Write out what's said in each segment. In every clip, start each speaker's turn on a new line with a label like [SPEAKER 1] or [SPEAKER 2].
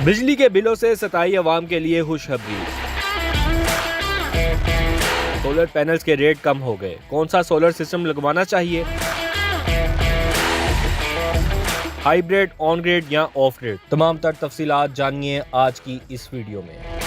[SPEAKER 1] बिजली के बिलों से सताई अवाम के लिए खुशखबरी। सोलर पैनल्स के रेट कम हो गए। कौन सा सोलर सिस्टम लगवाना चाहिए? हाइब्रिड, ऑन ग्रिड या ऑफ ग्रिड? तमाम तर तफसीलात जानिए आज की इस वीडियो में।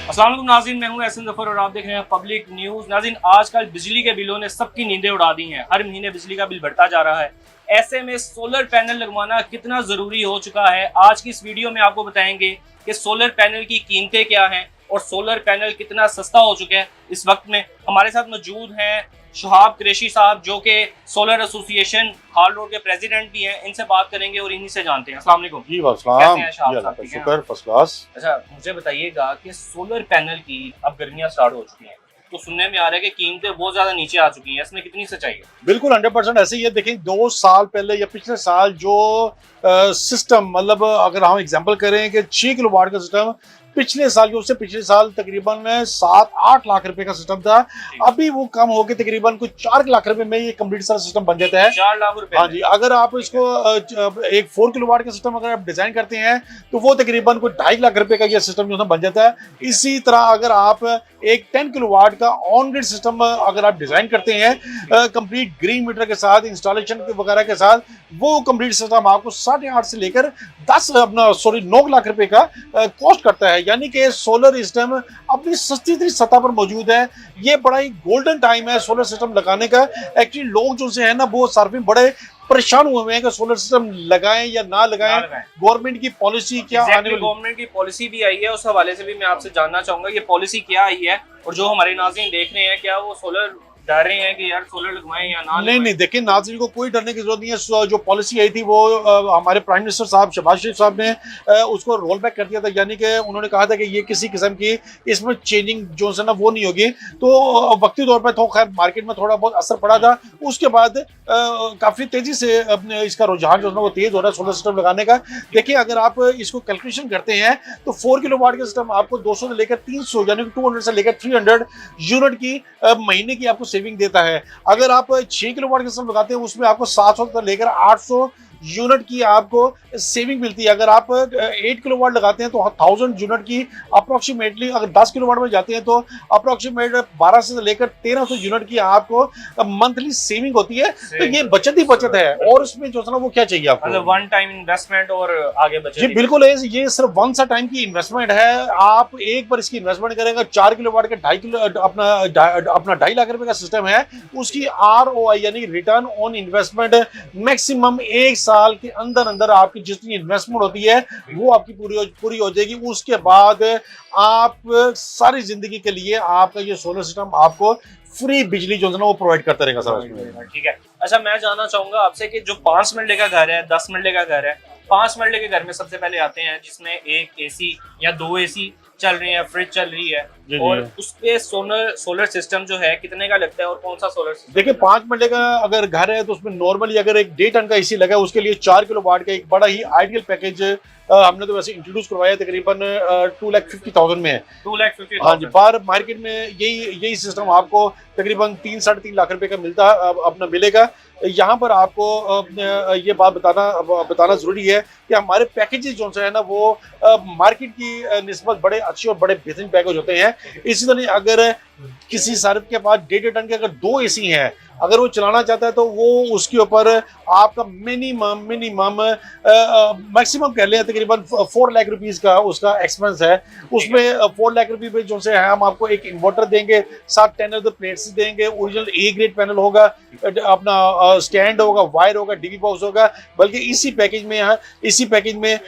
[SPEAKER 2] अस्सलाम वालेकुम नाज़रीन, मैं हूं एहसन ज़फ़र और आप देख रहे हैं पब्लिक न्यूज़। नाज़रीन, आजकल बिजली के बिलों ने सबकी नींदें उड़ा दी हैं। हर महीने बिजली का बिल बढ़ता जा रहा है। ऐसे में सोलर पैनल लगवाना कितना ज़रूरी हो चुका है, आज की इस वीडियो में आपको बताएंगे कि सोलर पैनल की कीमतें क्या हैं और सोलर पैनल कितना सस्ता हो चुका है इस वक्त में। हमारे साथ मौजूद हैं शुहाब कुरैशी साहब, जो कि सोलर एसोसिएशन हाल रोड के प्रेसिडेंट भी हैं। इनसे बात करेंगे और इन्हीं से जानते हैं। अस्सलाम वालेकुम।
[SPEAKER 3] जी वालेकुम।
[SPEAKER 2] कैसे हैं शहाब साहब? ठीक हैं?
[SPEAKER 3] शुक्र, फर्स्ट क्लास।
[SPEAKER 2] अच्छा, मुझे बताइएगा कि सोलर पैनल की अब गर्मियां स्टार्ट हो चुकी हैं, तो सुनने में आ रहा है कि कीमतें बहुत ज्यादा नीचे आ चुकी हैं। इसमें कितनी सच्चाई है?
[SPEAKER 3] बिल्कुल 100% ऐसे ही है। देखिए 2 साल पहले या पिछले साल जो सिस्टम, मतलब अगर हम एग्जांपल करें कि 6 किलोवाट का सिस्टम पिछले साल, उससे पिछले साल तकरीबन 7-8 लाख रुपए का सिस्टम था। अभी वो कम होकर तकरीबन कुछ 4 लाख रुपए में ये कंप्लीट सारा सिस्टम बन जाता है।
[SPEAKER 2] 4 लाख रुपए?
[SPEAKER 3] हाँ जी। अगर आप इसको एक 4 किलोवाट का सिस्टम अगर आप डिजाइन करते हैं तो वो तकरीबन कुछ 2.5 लाख रुपए का ये सिस्टम जो है बन जाता है। इसी तरह अगर आप एक 10 किलोवाट का ऑन ग्रिड सिस्टम अगर आप डिजाइन करते हैं कंप्लीट ग्रीन मीटर के साथ, इंस्टॉलेशन वगैरह के साथ, वो कंप्लीट सिस्टम आपको 8.5 से लेकर 9 लाख रुपए का कॉस्ट करता है। यानी कि सोलर सिस्टम अपनी सस्ती सतह पर मौजूद है। ये बड़ा ही गोल्डन टाइम है सोलर सिस्टम लगाने का। एक्चुअली लोग जो से है ना, वो सार्फिन बड़े परेशान हुए हैं कि सोलर सिस्टम लगाएं या ना लगाएं। गवर्नमेंट की पॉलिसी क्या आने वाली?
[SPEAKER 2] गवर्नमेंट की पॉलिसी भी आई है, उस हवाले से भी मैं आपसे जानना चाहूंगा ये पॉलिसी क्या आई है, और जो हमारे नाज़रीन देख रहे हैं क्या वो सोलर डर रहे हैं कि यार सोलर लगवाएं या ना?
[SPEAKER 3] नहीं, देखिए नाज़रीन को कोई डरने की जरूरत नहीं है। जो पॉलिसी आई थी वो हमारे प्राइम मिनिस्टर साहब शहबाज शरीफ साहब ने उसको रोल बैक कर दिया था। यानी कि उन्होंने कहा था कि ये किसी किस्म की इसमें चेंजिंग जो है ना वो नहीं होगी। तो वक्ती तौर पर तो खैर मार्केट में थोड़ा बहुत असर पड़ा था। उसके बाद काफ़ी तेजी से इसका रुझान जो है ना वो तेज हो रहा है सोलर सिस्टम लगाने का। देखिए अगर आप इसको कैलकुलेशन करते हैं तो 4 किलोवाट का सिस्टम आपको 200 से लेकर 300 यानी कि 200 से लेकर 300 यूनिट की महीने की आपको सेविंग देता है। अगर आप 6 किलोवाट का सिस्टम लगाते हैं उसमें आपको 700 से लेकर 800 यूनिट की आपको सेविंग मिलती है। अगर आप 8 किलोवाट लगाते हैं तो 1000 यूनिट की अप्रोक्सीमेटली, अगर 10 किलोवाट में जाते हैं तो अप्रोक्सीमेट 1200 से लेकर 1300 यूनिट की आपको मंथली सेविंग होती है। तो ये बचत ही बचत है। और उसमें जो है ना वो क्या चाहिए आपको?
[SPEAKER 2] मतलब वन टाइम इन्वेस्टमेंट और आगे बचत।
[SPEAKER 3] जी बिल्कुल है। ये सिर्फ वन सा टाइम की इन्वेस्टमेंट है। आप एक बार इसकी इन्वेस्टमेंट करेंगे। 4 किलोवाट का 2.5 लाख रुपए का सिस्टम है। उसकी ROI यानी रिटर्न ऑन इन्वेस्टमेंट मैक्सिमम 1 साल के अंदर अंदर आपकी जितनी इन्वेस्टमेंट होती है वो आपकी पूरी हो जाएगी। उसके बाद आप सारी जिंदगी के लिए आपका ये सोलर सिस्टम आपको फ्री बिजली जो है ना वो प्रोवाइड करता रहेगा सर।
[SPEAKER 2] ठीक है। अच्छा, मैं जानना चाहूंगा आपसे कि जो 5 मरले का घर है, 10 मरले का घर है, 5 मरले के घर में सबसे पहले आते हैं जिसमें एक AC या 2 AC चल रही है, फ्रिज चल रही है, और उसके सोलर सिस्टम जो है कितने का लगता है और कौन सा सोलर सिस्टम?
[SPEAKER 3] देखिए 5 मरले का अगर घर है तो उसमें नॉर्मली अगर एक 1.5 टन का AC लगा है उसके लिए 4 किलोवाट का एक बड़ा ही आइडियल पैकेज हमने तो वैसे इंट्रोड्यूस करवाया तकरीबन 2,50,000 में है।
[SPEAKER 2] 2,50,000?
[SPEAKER 3] हाँ जी। बाहर मार्केट में यही सिस्टम आपको तकरीबन 3-3.5 लाख रुपए का मिलता है अपना मिलेगा। यहाँ पर आपको ये बात बताना जरूरी है कि हमारे पैकेजेस जो है ना वो मार्केट की निस्बत बड़े अच्छे और बड़े बेहतरीन पैकेज होते हैं। इसी तरह अगर किसी सार्फ के पास 1.5 टन के अगर 2 AC हैं, अगर वो चलाना चाहता है तो वो उसके ऊपर आपका मिनिमम मैक्सिमम कह लें तकरीबन 4 लाख रुपीस का उसका एक्सपेंस है। उसमें 4 लाख रुपए पे जो से हम आपको एक इन्वर्टर देंगे, 7 10 ऑफ द प्लेट्स देंगे, ओरिजिनल A ग्रेड पैनल होगा, अपना स्टैंड होगा, वायर होगा, DV बॉक्स होगा। बल्कि इसी पैकेज में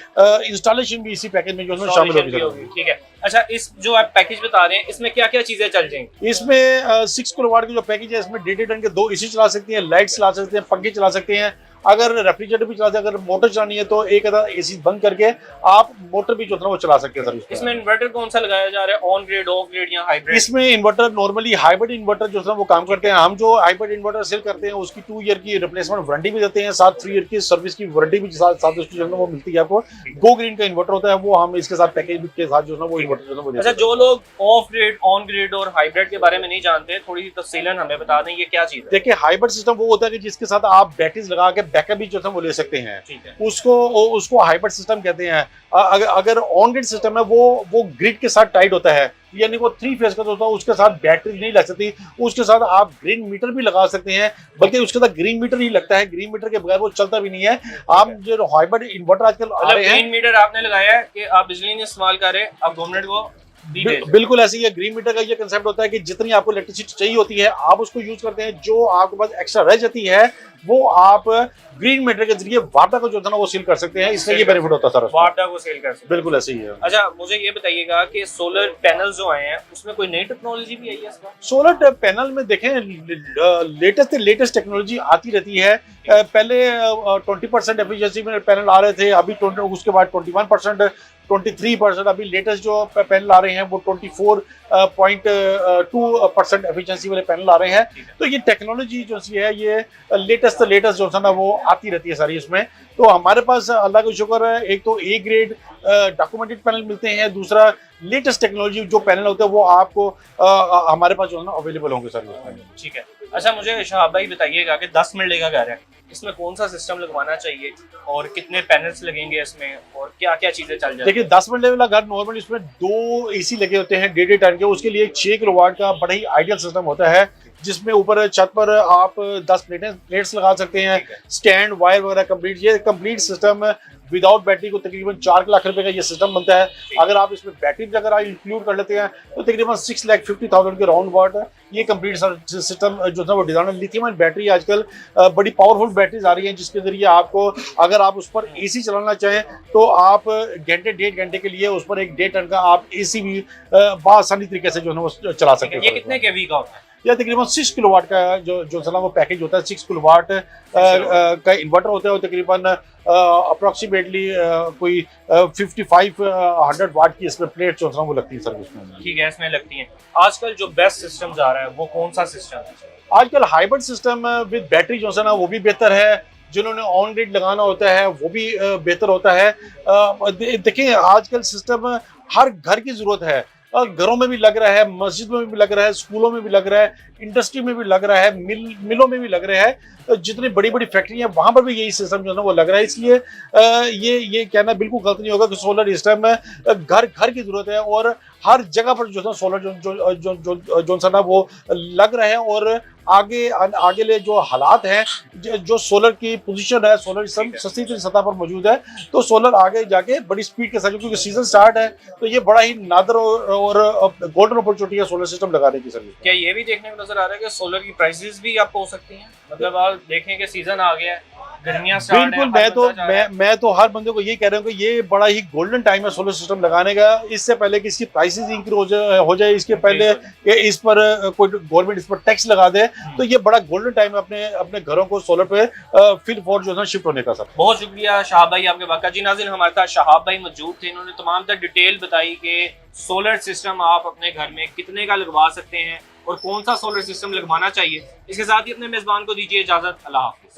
[SPEAKER 3] इंस्टॉलेशन भी इसी पैकेज में जो है शामिल होगी।
[SPEAKER 2] ठीक है। अच्छा, इस जो आप पैकेज बता रहे हैं इसमें क्या क्या चीजें चल जाएंगी?
[SPEAKER 3] इसमें 6 किलोवाट की जो पैकेज है इसमें 1.5 टन के 2 AC चला सकते हैं, लाइट चला सकते हैं, पंखे चला सकते हैं। अगर रेफ्रिजरेटर भी चलाते हैं, अगर मोटर चलानी है तो एक आधा AC बंद करके आप मोटर भी जो है वो चला सकते हैं सर।
[SPEAKER 2] इसमें इन्वर्टर कौन सा लगाया जा रहा है? ऑन ग्रिड, ऑफ ग्रिड या हाइब्रिड?
[SPEAKER 3] इसमें इन्वर्टर नॉर्मली हाइब्रिड इन्वर्टर जो है वो काम करते हैं। हम जो हाइब्रिड इन्वर्टर सेल करते हैं उसकी 2 ईयर की रिप्लेसमेंट वारंटी भी देते हैं, साथ 3 ईयर की सर्विस की वारंटी भी साथ उसकी जो है वो मिलती है आपको। गो ग्रीन का इन्वर्टर होता है वो हम इसके साथ पैकेज के साथ जो है वो इन्वर्टर जो है वो।
[SPEAKER 2] अच्छा, जो लोग ऑफ ग्रिड, ऑन ग्रिड और हाइब्रिड के बारे में नहीं जानते, थोड़ी तफसीलन हमें बता दें ये क्या चीज है?
[SPEAKER 3] देखिए हाइब्रिड सिस्टम वो होता है कि जिसके साथ आप बैटरीज लगा के बैकअप भी जो है वो ले सकते हैं।
[SPEAKER 2] ठीक है।
[SPEAKER 3] उसको हाइब्रिड सिस्टम कहते हैं। अगर ऑन ग्रिड सिस्टम है वो ग्रिड के साथ टाइट होता है, यानी वो 3 फेज का होता है, उसके साथ बैटरी नहीं लग सकती, उसके साथ आप ग्रीन मीटर भी लगा सकते हैं, बल्कि उसके साथ ग्रीन मीटर ही लगता है, ग्रीन मीटर के बगैर वो चलता भी नहीं है। आप जो हाइब्रिड इन्वर्टर आजकल आ रहे हैं,
[SPEAKER 2] ग्रीन मीटर आपने लगाया है कि आप बिजली नहीं इस्तेमाल कर रहे, आप गवर्नमेंट को
[SPEAKER 3] बिल्कुल ऐसे ही है। ग्रीन मीटर का ये कंसेप्ट होता है कि जितनी आपको इलेक्ट्रिसिटी चाहिए होती है आप उसको यूज करते हैं, जो आपके पास एक्स्ट्रा रह जाती है वो आप ग्रीन मीटर के जरिए वाटा को जो था ना वो सील कर सकते हैं, इससे ये बेनिफिट होता है सर,
[SPEAKER 2] वाटा को सेल कर सकते हैं।
[SPEAKER 3] बिल्कुल ऐसे ही है।
[SPEAKER 2] अच्छा, मुझे ये बताइएगा कि सोलर पैनल जो आए हैं उसमें कोई नई टेक्नोलॉजी भी आई है इस बार?
[SPEAKER 3] सोलर पैनल में देखें लेटेस्ट टेक्नोलॉजी आती रहती है। पहले 20% एफिशिएंसी में पैनल आ रहे थे, अभी उसके बाद 21%, 23%, अभी लेटेस्ट जो पैनल आ रहे हैं वो 24.2% एफिशिएंसी वाले पैनल आ रहे हैं। तो ये टेक्नोलॉजी जो सी है ये लेटेस्ट जो है ना वो आती रहती है सारी इसमें। तो हमारे पास अल्लाह का शुक्र है, एक तो ए ग्रेड डॉक्यूमेंटेड पैनल मिलते हैं, दूसरा लेटेस्ट टेक्नोलॉजी जो पैनल होते हैं वो आपको हमारे पास जो है ना अवेलेबल होंगे सर।
[SPEAKER 2] ठीक है। अच्छा, मुझे शहाब भाई बताइएगा कि 10 मिनट का घर है, इसमें कौन सा सिस्टम लगवाना चाहिए और कितने पैनल्स लगेंगे इसमें और क्या क्या चीजें चल जाएंगी?
[SPEAKER 3] देखिए 10 मिनट वाला घर नॉर्मली इसमें 2 एसी लगे होते हैं 1.5 टन के, उसके लिए 6 किलोवाट का बड़ा ही आइडियल सिस्टम होता है, जिसमें ऊपर छत पर आप 10 प्लेट्स लगा सकते हैं, स्टैंड वायर वगैरह कंप्लीट। ये कंप्लीट सिस्टम विदाउट बैटरी को तकरीबन 4 लाख रुपए का ये सिस्टम बनता है। अगर आप इसमें बैटरी अगर आप इंक्लूड कर लेते हैं तो तकरीबन 6,50,000 के राउंड अबाउट ये कंप्लीट सिस्टम जो है वो डिजाइन है। लिथियम आयन बैटरी आजकल बड़ी पावरफुल बैटरीज आ रही हैं, जिसके जरिए आपको अगर आप उस पर एसी चलाना चाहें तो आप घंटे 1.5 घंटे के लिए उस पर एक 1.5 टन का आप एसी भी बआसानी तरीके से जो है वो चला सकते हैं।
[SPEAKER 2] ये कितने केवी का होता है?
[SPEAKER 3] या तकरीबन 6 किलोवाट का जो है वो पैकेज होता है। 6 किलोवाट का इन्वर्टर होता है, तकरीबन अप्रोक्सीमेटली कोई 5500 वाट की इसमें प्लेट जो है वो लगती है सर इसमें।
[SPEAKER 2] ठीक है, इसमें लगती है। आजकल जो बेस्ट सिस्टम आ रहा है वो कौन सा सिस्टम है?
[SPEAKER 3] आजकल हाइब्रिड सिस्टम विद बैटरी जो है ना वो भी बेहतर है, जिन्होंने ऑन ग्रिड लगाना होता है वो भी बेहतर होता है। देखिए आजकल सिस्टम हर घर की जरूरत है, घरों में भी लग रहा है, मस्जिदों में भी लग रहा है, स्कूलों में भी लग रहा है, इंडस्ट्री में भी लग रहा है, मिलों में भी लग रहा है, जितनी बड़ी बड़ी फैक्ट्री है वहां पर भी यही सिस्टम जो है ना वो लग रहा है। इसलिए ये कहना बिल्कुल गलत नहीं होगा कि सोलर सिस्टम घर की जरूरत है और हर जगह पर जो है सोलर जो ना वो लग रहा है। और आगे ले जो हालात हैं, जो सोलर की पोजीशन है, सोलर सिस्टम सस्ती सतह पर मौजूद है, तो सोलर आगे जाके बड़ी स्पीड के साथ, क्योंकि सीजन स्टार्ट है तो ये बड़ा ही नादर और गोल्डन अपॉर्चुनिटी है सोलर सिस्टम लगाने की सर।
[SPEAKER 2] क्या ये भी देखने को नजर आ रहा है कि सोलर की प्राइसेस भी आप हो सकती हैं? मतलब आप देखें कि सीजन आ गया है, गर्मियां स्टार्ट है,
[SPEAKER 3] बिल्कुल मैं तो हर बंदे को ये कह रहा हूँ कि ये बड़ा ही गोल्डन टाइम है सोलर सिस्टम लगाने का। इससे पहले कि इसकी प्राइसेस इंक्रीज हो जाए, इसके पहले कि इस पर कोई गवर्नमेंट इस पर टैक्स लगा दे, तो ये बड़ा गोल्डन टाइम है अपने घरों को सोलर पे फिल फॉर जो है शिफ्ट होने का सर।
[SPEAKER 2] बहुत शुक्रिया शहाब भाई आपके वाक़ा। जी नाज़रीन, हमारे साथ शहाब भाई मौजूद थे, इन्होंने तमाम तर डिटेल बताई कि सोलर सिस्टम आप अपने घर में कितने का लगवा सकते हैं और कौन सा सोलर सिस्टम लगवाना चाहिए। इसके साथ ही अपने मेजबान को दीजिए इजाजत। अल्लाह हाफिज़।